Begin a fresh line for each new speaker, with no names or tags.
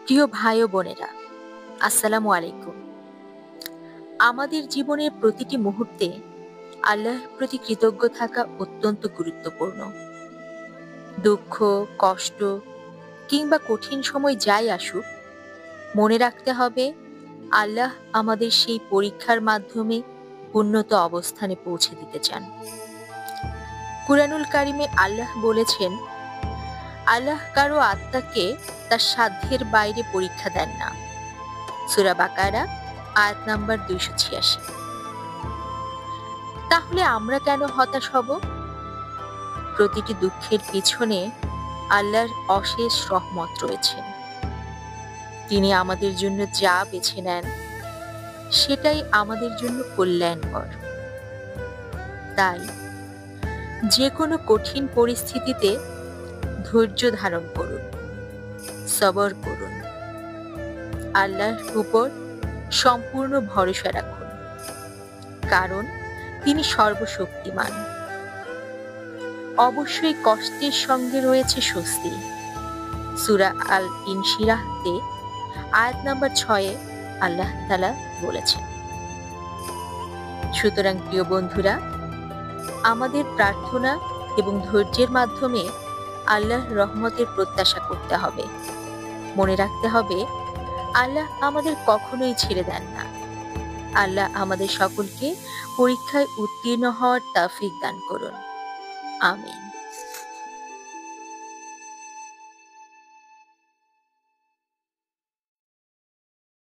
প্রিয় ভাই ও বোনেরা, আসসালামু আলাইকুম। আমাদের জীবনের প্রতিটি মুহূর্তে আল্লাহর প্রতি কৃতজ্ঞ থাকা অত্যন্ত গুরুত্বপূর্ণ। দুঃখ, কষ্ট কিংবা কঠিন সময় যাই আসুক, মনে রাখতে হবে আল্লাহ আমাদের সেই পরীক্ষার মাধ্যমে উন্নত অবস্থানে পৌঁছে দিতে চান। কুরআনুল কারিমে আল্লাহ বলেছেন, আল্লাহ কারো আত্মাকে তার সাধ্যের বাইরে পরীক্ষা দেন না। সূরা বাকারা আয়াত নাম্বার 286। তাহলে আমরা কেন হতাশ হব? প্রতিটি দুঃখের পিছনে আল্লাহর অশেষ রহমত রয়েছে। তিনি আমাদের জন্য যা বেছে নেন সেটাই আমাদের জন্য কল্যাণকর। তাই যে কোনো কঠিন পরিস্থিতিতে ধৈর্য ধারণ করুন, সবর করুন, আল্লাহর উপর সম্পূর্ণ ভরসা রাখুন, কারণ তিনি সর্বশক্তিমান। অবশ্যই কষ্টের সঙ্গে রয়েছে স্বস্তি। সূরা আল ইনশিরাহতে আয়াত নাম্বার 6 আল্লাহ তাআলা বলেছেন। সুতরাং প্রিয় বন্ধুরা, আমাদের প্রার্থনা এবং ধৈর্যের মাধ্যমে আল্লাহর রহমতের প্রত্যাশা করতে হবে। মনে রাখতে হবে, আল্লাহ আমাদের কখনোই ছেড়ে দেন না। আল্লাহ আমাদের সকলকে পরীক্ষায় উত্তীর্ণ হওয়ার তৌফিক দান করুন। আমিন।